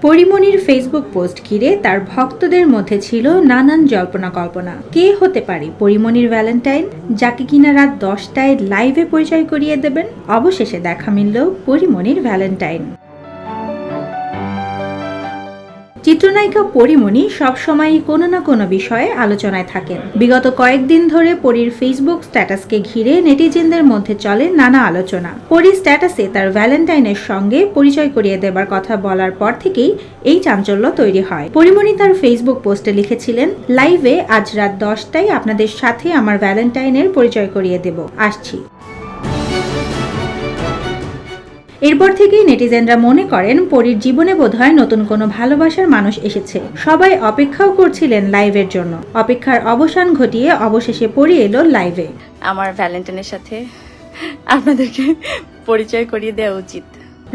পরিমণির Facebook post ঘিরে তার ভক্তদের মধ্যে ছিল নানান জল্পনা কল্পনা। কে হতে পারে পরিমণির ভ্যালেন্টাইন, যাকে কিনা রাত 10টায় লাইভে পরিচয় করিয়ে দেবেন? অবশেষে দেখা মিলল পরিমণির ভ্যালেন্টাইন। চিত্রনায়িকা পরিমণি সবসময়ই কোনো না কোনো বিষয়ে আলোচনায় থাকেন। বিগত কয়েকদিন ধরে পরীর ফেসবুক স্ট্যাটাসকে ঘিরে নেটিজেনদের মধ্যে চলে নানা আলোচনা। পরীর স্ট্যাটাসে তার ভ্যালেন্টাইনের সঙ্গে পরিচয় করিয়ে দেবার কথা বলার পর থেকেই এই চাঞ্চল্য তৈরি হয়। পরিমণি তার ফেসবুক পোস্টে লিখেছিলেন, লাইভে আজ রাত 10টায় আপনাদের সাথে আমার ভ্যালেন্টাইনের পরিচয় করিয়ে দেব, আসছি। এরপর থেকেই নেটিজেনরা মনে করেন পরীর জীবনে বোধহয় নতুন কোনো ভালোবাসার মানুষ এসেছে। সবাই অপেক্ষাও করছিলেন লাইভের জন্য। অপেক্ষার অবসান ঘটিয়ে অবশেষে পরী এলো লাইভে। আমার ভ্যালেন্টাইনের সাথে আপনাদেরকে পরিচয় করিয়ে দেওয়া উচিত।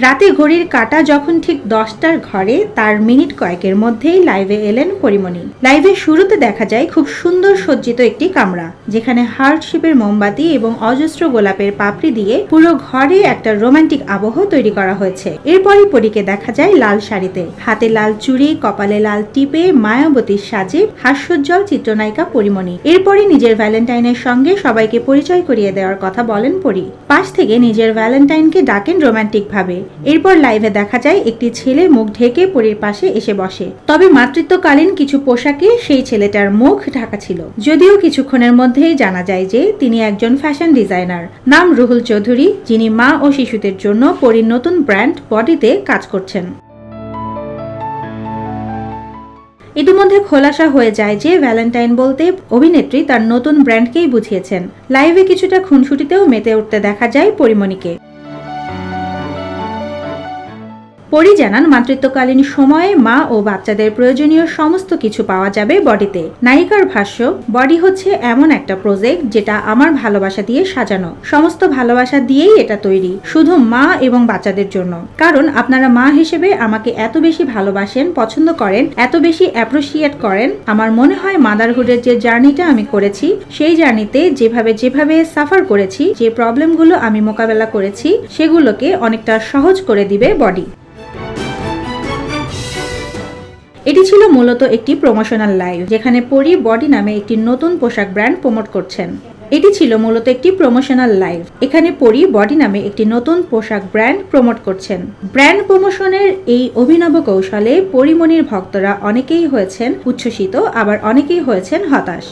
রাতে ঘড়ির কাঁটা যখন ঠিক 10টার ঘরে, তার মিনিট কয়েকের মধ্যেই লাইভে এলেন পরিমণি। লাইভের শুরুতে দেখা যায় খুব সুন্দর সজ্জিত একটি কামরা, যেখানে হার্ট শেপের মোমবাতি এবং অজস্র গোলাপের পাপড়ি দিয়ে পুরো ঘরে একটা রোমান্টিক আবহ তৈরি করা হয়েছে। এরপরই পরীকে দেখা যায় লাল শাড়িতে, হাতে লাল চুড়ি, কপালে লাল টিপে মায়াবতীর সাজে হাস্যোজ্জ্বল চিত্রনায়িকা পরিমণি। এরপরই নিজের ভ্যালেন্টাইনের সঙ্গে সবাইকে পরিচয় করিয়ে দেওয়ার কথা বলেন পরী। পাশ থেকে নিজের ভ্যালেন্টাইনকে ডাকেন রোমান্টিক ভাবে। এরপর লাইভে দেখা যায় একটি ছেলে মুখ ঢেকে পরীর পাশে এসে বসে। তবে মাতৃত্বকালীন কিছু পোশাকে সেই ছেলেটার মুখ ঢাকা ছিল। যদিও কিছুক্ষণের মধ্যেই জানা যায় যে তিনি একজন ফ্যাশন ডিজাইনার, নাম রুহুল চৌধুরী, যিনি মা ও শিশুদের জন্য পরীর নতুন ব্র্যান্ড বডিতে কাজ করছেন। ইতিমধ্যে খোলাসা হয়ে যায় যে ভ্যালেন্টাইন বলতে অভিনেত্রী তার নতুন ব্র্যান্ডকেই বুঝিয়েছেন। লাইভে কিছুটা খুনসুটিতেও মেতে উঠতে দেখা যায় পরিমণিকে। পরী জানান, মাতৃত্বকালীন সময়ে মা ও বাচ্চাদের প্রয়োজনীয় সমস্ত কিছু পাওয়া যাবে বডিতে। নায়িকার ভাষ্য, বডি হচ্ছে এমন একটা প্রজেক্ট যেটা আমার ভালোবাসা দিয়ে সাজানো। সমস্ত ভালোবাসা দিয়েই এটা তৈরি, শুধু মা এবং বাচ্চাদের জন্য। কারণ আপনারা মা হিসেবে আমাকে এত বেশি ভালোবাসেন, পছন্দ করেন, এত বেশি অ্যাপ্রিসিয়েট করেন। আমার মনে হয় মাদারহুডের যে জার্নিটা আমি করেছি, সেই জার্নিতে যেভাবে সাফার করেছি, যে প্রবলেমগুলো আমি মোকাবেলা করেছি, সেগুলোকে অনেকটা সহজ করে দিবে বডি। এটি ছিল মূলত একটি প্রমোশনাল লাইভ, যেখানে পরী বডি নামে একটি নতুন পোশাক ব্র্যান্ড প্রমোট করছেন। এখানে পরী বডি নামে একটি নতুন পোশাক ব্র্যান্ড প্রমোট করছেন। ব্র্যান্ড প্রমোশনের এই অভিনব কৌশলে পরিমণির ভক্তরা অনেকেই হয়েছেন উচ্ছ্বসিত, আবার অনেকেই হয়েছেন হতাশ।